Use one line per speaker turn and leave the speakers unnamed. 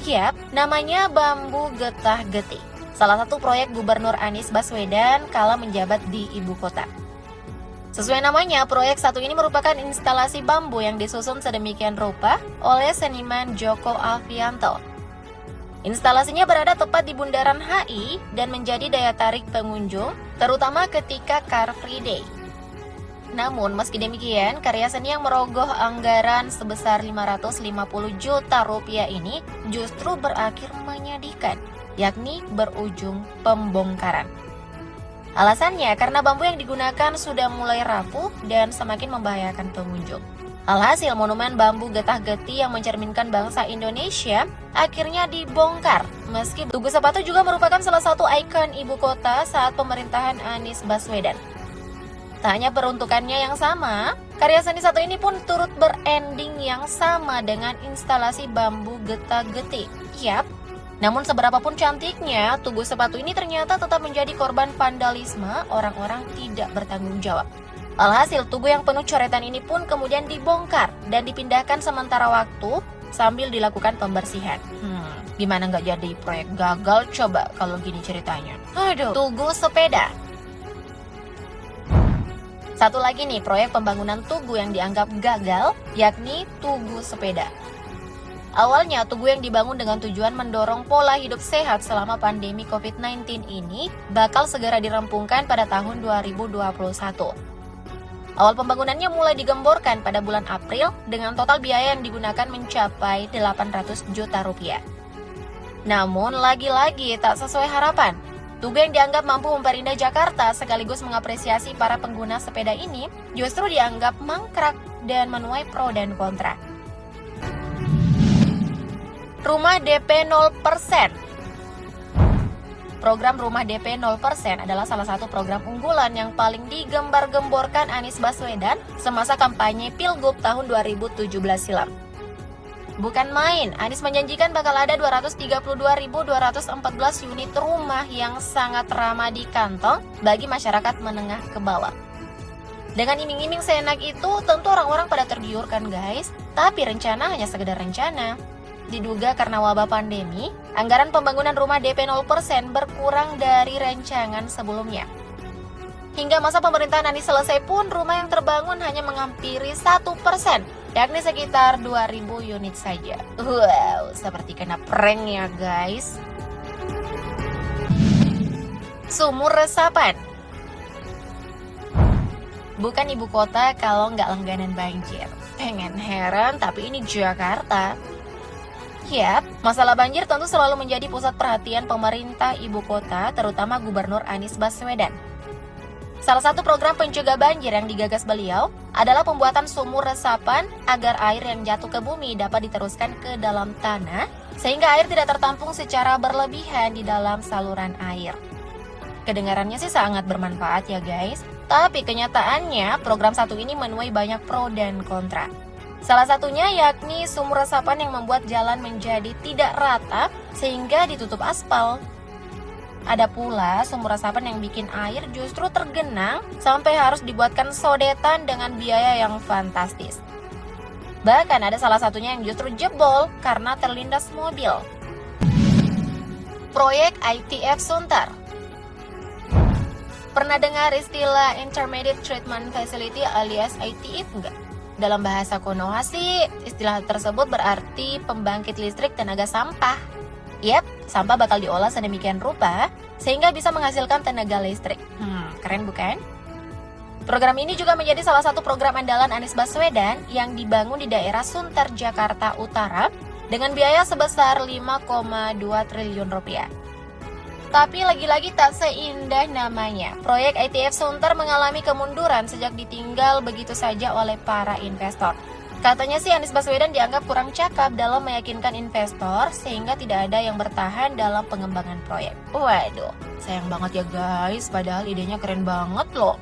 Yap, namanya Bambu Getah-Getih. Salah satu proyek Gubernur Anies Baswedan kala menjabat di ibu kota. Sesuai namanya, proyek satu ini merupakan instalasi bambu yang disusun sedemikian rupa oleh seniman Joko Alfianto. Instalasinya berada tepat di bundaran HI dan menjadi daya tarik pengunjung, terutama ketika Car Free Day. Namun, meski demikian, karya seni yang merogoh anggaran sebesar 550 juta rupiah ini justru berakhir menyedihkan, yakni berujung pembongkaran. Alasannya karena bambu yang digunakan sudah mulai rapuh dan semakin membahayakan pengunjung. Alhasil, monumen Bambu Getah-Getih yang mencerminkan bangsa Indonesia akhirnya dibongkar. Meski Tugu Sepatu juga merupakan salah satu ikon ibu kota saat pemerintahan Anies Baswedan. Tak hanya peruntukannya yang sama, karya seni satu ini pun turut berending yang sama dengan instalasi Bambu Getah-Getih. Yap, namun seberapapun cantiknya, Tugu Sepatu ini ternyata tetap menjadi korban vandalisme orang-orang tidak bertanggung jawab. Alhasil, tugu yang penuh coretan ini pun kemudian dibongkar dan dipindahkan sementara waktu sambil dilakukan pembersihan. Gimana nggak jadi proyek gagal coba kalau gini ceritanya? Aduh, Tugu Sepeda. Satu lagi nih, proyek pembangunan tugu yang dianggap gagal, yakni Tugu Sepeda. Awalnya, tugu yang dibangun dengan tujuan mendorong pola hidup sehat selama pandemi COVID-19 ini bakal segera dirampungkan pada tahun 2021. Awal pembangunannya mulai digemborkan pada bulan April dengan total biaya yang digunakan mencapai 800 juta rupiah. Namun, lagi-lagi tak sesuai harapan. Tugu yang dianggap mampu memperindah Jakarta sekaligus mengapresiasi para pengguna sepeda ini justru dianggap mangkrak dan menuai pro dan kontra. Rumah DP 0%. Program Rumah DP 0% adalah salah satu program unggulan yang paling digembar-gemborkan Anies Baswedan semasa kampanye Pilgub tahun 2017 silam. Bukan main, Anies menjanjikan bakal ada 232.214 unit rumah yang sangat ramah di kantong bagi masyarakat menengah ke bawah. Dengan iming-iming seenak itu, tentu orang-orang pada tergiur kan guys, tapi rencana hanya sekedar rencana. Diduga karena wabah pandemi, anggaran pembangunan rumah DP 0% berkurang dari rancangan sebelumnya. Hingga masa pemerintahan Anies selesai pun, rumah yang terbangun hanya menghampiri 1%, yakni sekitar 2.000 unit saja. Wow, seperti kena prank ya guys. Sumur resapan. Bukan ibu kota kalau nggak langganan banjir. Pengen heran, tapi ini Jakarta. Yap, masalah banjir tentu selalu menjadi pusat perhatian pemerintah ibu kota, terutama Gubernur Anies Baswedan. Salah satu program pencegah banjir yang digagas beliau adalah pembuatan sumur resapan agar air yang jatuh ke bumi dapat diteruskan ke dalam tanah, sehingga air tidak tertampung secara berlebihan di dalam saluran air. Kedengarannya sih sangat bermanfaat ya guys, tapi kenyataannya program satu ini menuai banyak pro dan kontra. Salah satunya yakni sumur resapan yang membuat jalan menjadi tidak rata sehingga ditutup aspal. Ada pula sumur resapan yang bikin air justru tergenang sampai harus dibuatkan sodetan dengan biaya yang fantastis. Bahkan ada salah satunya yang justru jebol karena terlindas mobil. Proyek ITF Sunter. Pernah dengar istilah Intermediate Treatment Facility alias ITF enggak? Dalam bahasa Konoha sih, istilah tersebut berarti pembangkit listrik tenaga sampah. Yap, sampah bakal diolah sedemikian rupa sehingga bisa menghasilkan tenaga listrik. Keren bukan? Program ini juga menjadi salah satu program andalan Anies Baswedan yang dibangun di daerah Sunter, Jakarta Utara dengan biaya sebesar 5,2 triliun rupiah. Tapi lagi-lagi tak seindah namanya. Proyek ITF Sunter mengalami kemunduran sejak ditinggal begitu saja oleh para investor. Katanya sih Anies Baswedan dianggap kurang cakap dalam meyakinkan investor sehingga tidak ada yang bertahan dalam pengembangan proyek. Waduh, sayang banget ya guys, padahal idenya keren banget loh.